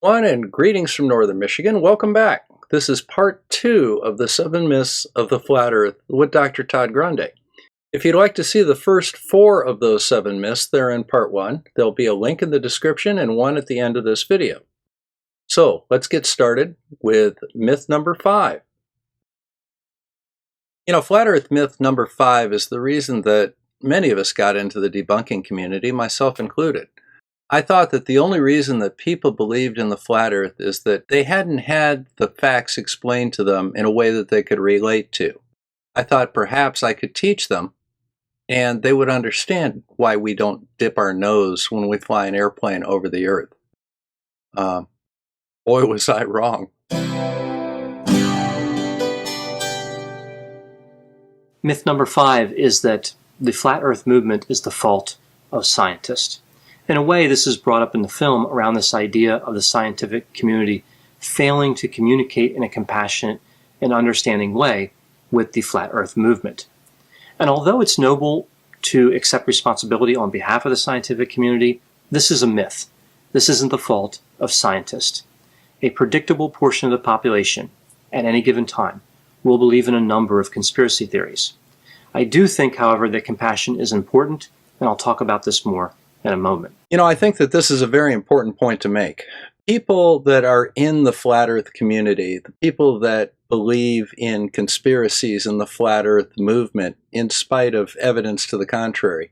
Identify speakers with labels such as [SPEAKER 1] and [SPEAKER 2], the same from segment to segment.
[SPEAKER 1] One and greetings from Northern Michigan. Welcome back. This is part 2 of the 7 myths of the flat earth with Dr. Todd Grande. If you'd like to see the first 4 of those 7 myths, they're in part 1. There'll be a link in the description and one at the end of this video. So let's get started with myth number 5. Flat earth myth number 5 is the reason that many of us got into the debunking community, myself included. I thought that the only reason that people believed in the flat earth is that they hadn't had the facts explained to them in a way that they could relate to. I thought perhaps I could teach them and they would understand why we don't dip our nose when we fly an airplane over the earth. Boy, was I wrong.
[SPEAKER 2] Myth number 5 is that the flat earth movement is the fault of scientists. In a way, this is brought up in the film around this idea of the scientific community failing to communicate in a compassionate and understanding way with the flat earth movement. And although it's noble to accept responsibility on behalf of the scientific community, this is a myth. This isn't the fault of scientists. A predictable portion of the population at any given time will believe in a number of conspiracy theories. I do think, however, that compassion is important, and I'll talk about this more in a moment.
[SPEAKER 1] I think that this is a very important point to make. People that are in the flat earth community, the people that believe in conspiracies in the flat earth movement, in spite of evidence to the contrary,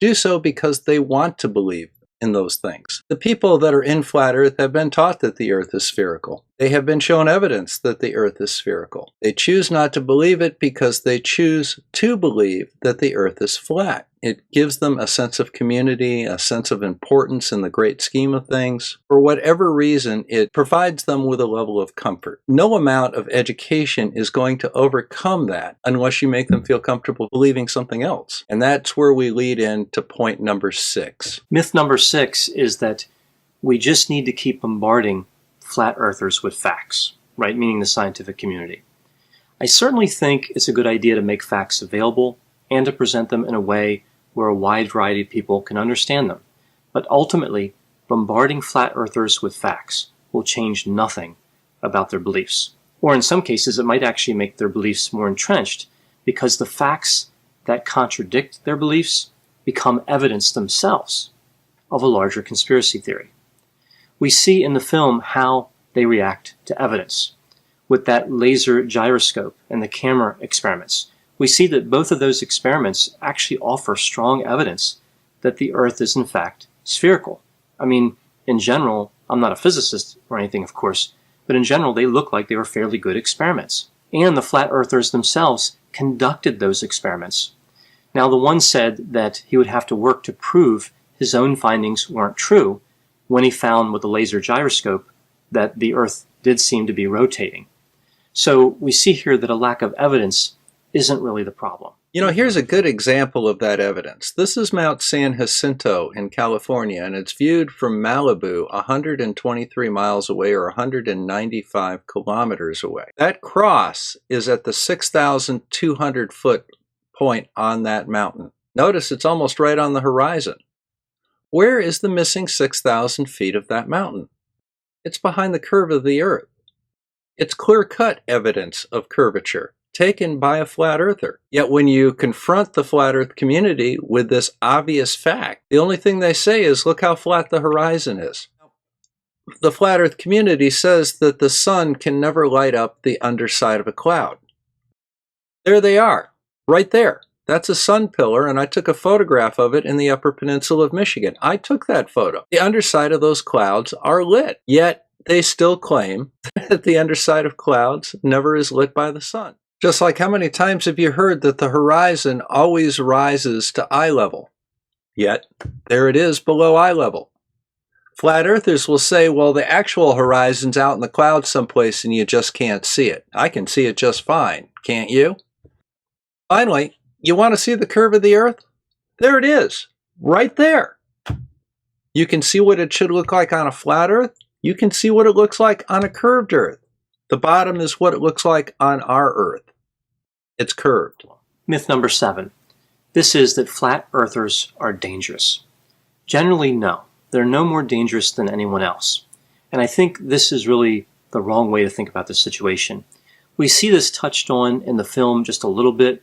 [SPEAKER 1] do so because they want to believe in those things. The people that are in flat earth have been taught that the earth is spherical. They have been shown evidence that the earth is spherical. They choose not to believe it because they choose to believe that the earth is flat. It gives them a sense of community, a sense of importance in the great scheme of things. For whatever reason, it provides them with a level of comfort. No amount of education is going to overcome that unless you make them feel comfortable believing something else. And that's where we lead into point number 6.
[SPEAKER 2] Myth number 6 is that we just need to keep bombarding flat earthers with facts, right? Meaning the scientific community. I certainly think it's a good idea to make facts available and to present them in a way where a wide variety of people can understand them. But ultimately, bombarding flat earthers with facts will change nothing about their beliefs. Or in some cases, it might actually make their beliefs more entrenched because the facts that contradict their beliefs become evidence themselves of a larger conspiracy theory. We see in the film how they react to evidence. With that laser gyroscope and the camera experiments, we see that both of those experiments actually offer strong evidence that the Earth is in fact spherical. I mean, in general, I'm not a physicist or anything, of course, but in general, they look like they were fairly good experiments. And the flat earthers themselves conducted those experiments. Now, the one said that he would have to work to prove his own findings weren't true when he found with the laser gyroscope that the Earth did seem to be rotating. So we see here that a lack of evidence isn't really the problem.
[SPEAKER 1] Here's a good example of that evidence. This is Mount San Jacinto in California, and it's viewed from Malibu, 123 miles away or 195 kilometers away. That cross is at the 6,200 foot point on that mountain. Notice it's almost right on the horizon. Where is the missing 6,000 feet of that mountain? It's behind the curve of the Earth. It's clear-cut evidence of curvature taken by a flat earther. Yet when you confront the flat earth community with this obvious fact, the only thing they say is, look how flat the horizon is. The flat earth community says that the sun can never light up the underside of a cloud. There they are, right there. That's a sun pillar, and I took a photograph of it in the Upper Peninsula of Michigan. I took that photo. The underside of those clouds are lit, yet they still claim that the underside of clouds never is lit by the sun. Just like how many times have you heard that the horizon always rises to eye level? Yet, there it is below eye level. Flat earthers will say, well, the actual horizon's out in the clouds someplace and you just can't see it. I can see it just fine, can't you? Finally, you want to see the curve of the Earth? There it is, right there. You can see what it should look like on a flat Earth. You can see what it looks like on a curved Earth. The bottom is what it looks like on our Earth. It's curved.
[SPEAKER 2] Myth number 7. This is that flat earthers are dangerous. Generally, no. They're no more dangerous than anyone else. And I think this is really the wrong way to think about this situation. We see this touched on in the film just a little bit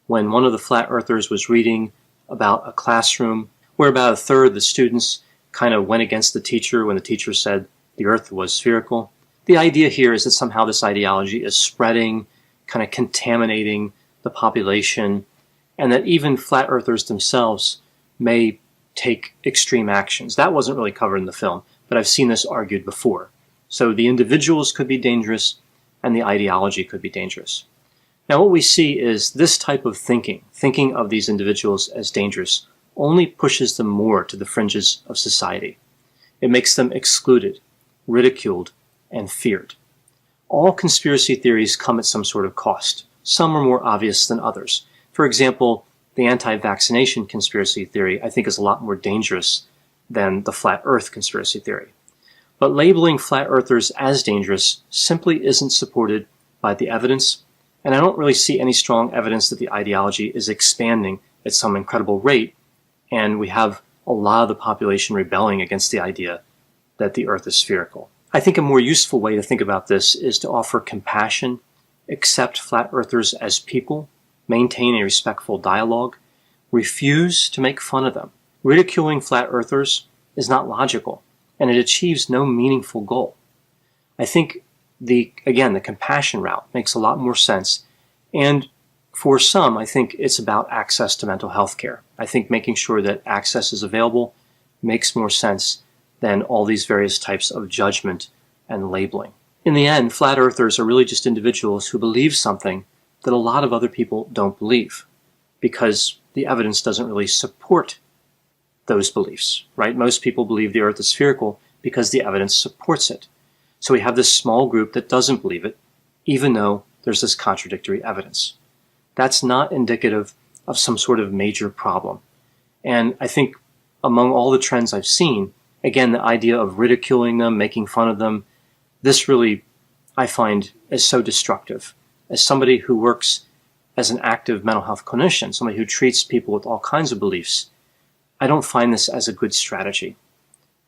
[SPEAKER 2] when one of the flat earthers was reading about a classroom where about a third of the students kind of went against the teacher when the teacher said the earth was spherical. The idea here is that somehow this ideology is spreading, kind of contaminating the population, and that even flat earthers themselves may take extreme actions. That wasn't really covered in the film, but I've seen this argued before. So the individuals could be dangerous, and the ideology could be dangerous. Now what we see is this type of thinking of these individuals as dangerous, only pushes them more to the fringes of society. It makes them excluded, ridiculed, and feared. All conspiracy theories come at some sort of cost. Some are more obvious than others. For example, the anti-vaccination conspiracy theory, I think, is a lot more dangerous than the flat earth conspiracy theory. But labeling flat earthers as dangerous simply isn't supported by the evidence, and I don't really see any strong evidence that the ideology is expanding at some incredible rate, and we have a lot of the population rebelling against the idea that the earth is spherical. I think a more useful way to think about this is to offer compassion, accept flat earthers as people, maintain a respectful dialogue, refuse to make fun of them. Ridiculing flat earthers is not logical, and it achieves no meaningful goal. I think the compassion route makes a lot more sense, and for some, I think it's about access to mental health care. I think making sure that access is available makes more sense than all these various types of judgment and labeling. In the end, flat earthers are really just individuals who believe something that a lot of other people don't believe, because the evidence doesn't really support those beliefs, right? Most people believe the earth is spherical because the evidence supports it. So we have this small group that doesn't believe it, even though there's this contradictory evidence. That's not indicative of some sort of major problem. And I think among all the trends I've seen, again, the idea of ridiculing them, making fun of them, this really, I find, is so destructive. As somebody who works as an active mental health clinician, somebody who treats people with all kinds of beliefs, I don't find this as a good strategy.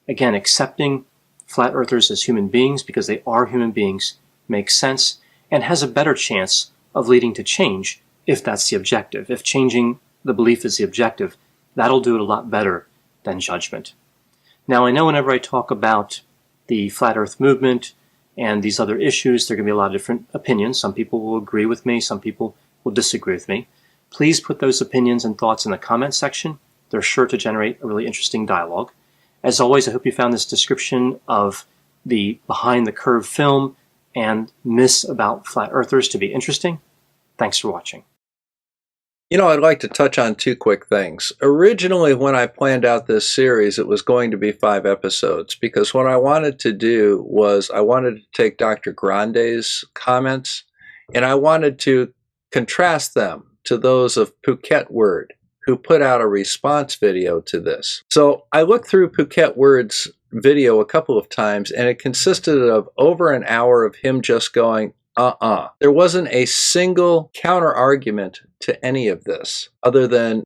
[SPEAKER 2] Again, accepting flat earthers as human beings, because they are human beings, makes sense and has a better chance of leading to change if that's the objective. If changing the belief is the objective, that'll do it a lot better than judgment. Now, I know whenever I talk about the flat earth movement and these other issues, there are going to be a lot of different opinions. Some people will agree with me, some people will disagree with me. Please put those opinions and thoughts in the comment section. They're sure to generate a really interesting dialogue. As always, I hope you found this description of the Behind the Curve film and myths about flat earthers to be interesting. Thanks for watching.
[SPEAKER 1] You know, I'd like to touch on two quick things. Originally, when I planned out this series, it was going to be 5 episodes, because what I wanted to do was I wanted to take Dr. Grande's comments and I wanted to contrast them to those of Phuket Word, who put out a response video to this. So I looked through Phuket Word's video a couple of times, and it consisted of over an hour of him just going, There wasn't a single counter argument to any of this other than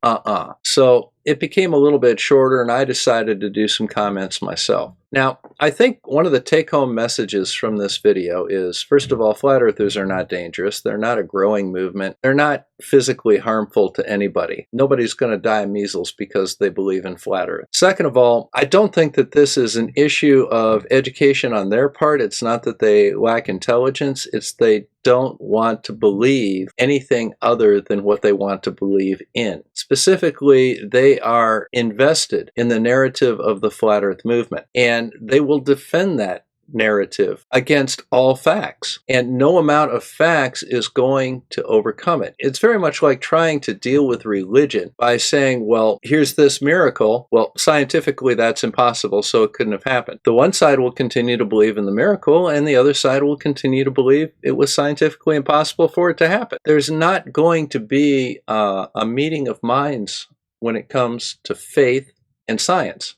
[SPEAKER 1] So it became a little bit shorter, and I decided to do some comments myself. Now, I think one of the take-home messages from this video is, first of all, flat earthers are not dangerous. They're not a growing movement. They're not physically harmful to anybody. Nobody's going to die of measles because they believe in flat earth. Second of all, I don't think that this is an issue of education on their part. It's not that they lack intelligence. It's they don't want to believe anything other than what they want to believe in. Specifically, they are invested in the narrative of the flat earth movement, and they will defend that narrative against all facts, and no amount of facts is going to overcome it. It's very much like trying to deal with religion by saying, well, here's this miracle. Well, scientifically that's impossible, so it couldn't have happened. The one side will continue to believe in the miracle, and the other side will continue to believe it was scientifically impossible for it to happen. There's not going to be a meeting of minds when it comes to faith and science.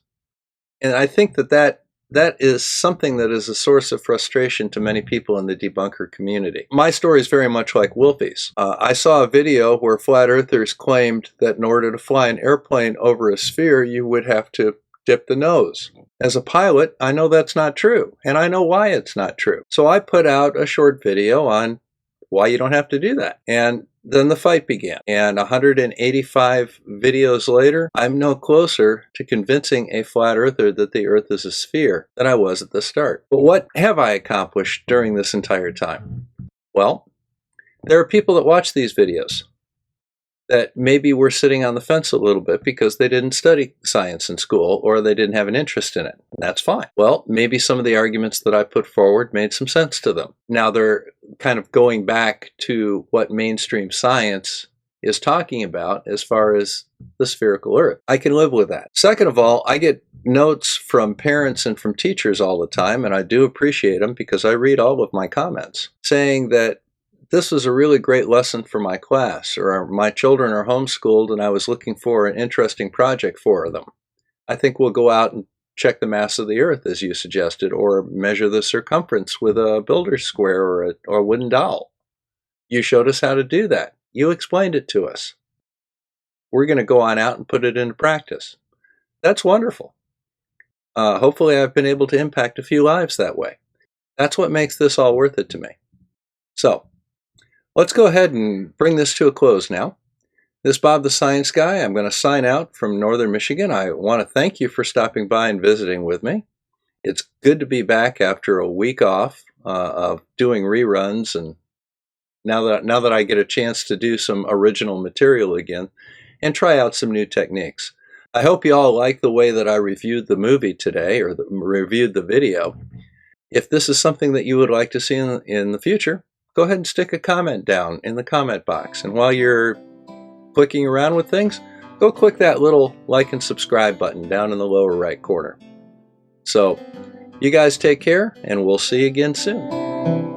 [SPEAKER 1] And I think that is something that is a source of frustration to many people in the debunker community. My story is very much like Wolfie's. I saw a video where flat earthers claimed that in order to fly an airplane over a sphere, you would have to tip the nose. As a pilot, I know that's not true, and I know why it's not true. So I put out a short video on why you don't have to do that. And then the fight began. And 185 videos later, I'm no closer to convincing a flat earther that the Earth is a sphere than I was at the start. But what have I accomplished during this entire time? Well, there are people that watch these videos that maybe were sitting on the fence a little bit because they didn't study science in school or they didn't have an interest in it. And that's fine. Well, maybe some of the arguments that I put forward made some sense to them. Now they're kind of going back to what mainstream science is talking about as far as the spherical Earth. I can live with that. Second of all, I get notes from parents and from teachers all the time, and I do appreciate them because I read all of my comments, saying that this was a really great lesson for my class, or my children are homeschooled and I was looking for an interesting project for them. I think we'll go out and check the mass of the Earth, as you suggested, or measure the circumference with a builder's square or a wooden dowel. You showed us how to do that. You explained it to us. We're going to go on out and put it into practice. That's wonderful. Hopefully I've been able to impact a few lives that way. That's what makes this all worth it to me. So, let's go ahead and bring this to a close now. This is Bob the Science Guy. I'm going to sign out from Northern Michigan. I want to thank you for stopping by and visiting with me. It's good to be back after a week off of doing reruns, and now that I get a chance to do some original material again and try out some new techniques. I hope you all like the way that I reviewed the movie today, or reviewed the video. If this is something that you would like to see in the future, go ahead and stick a comment down in the comment box. And while you're clicking around with things, go click that little like and subscribe button down in the lower right corner. So, you guys take care, and we'll see you again soon.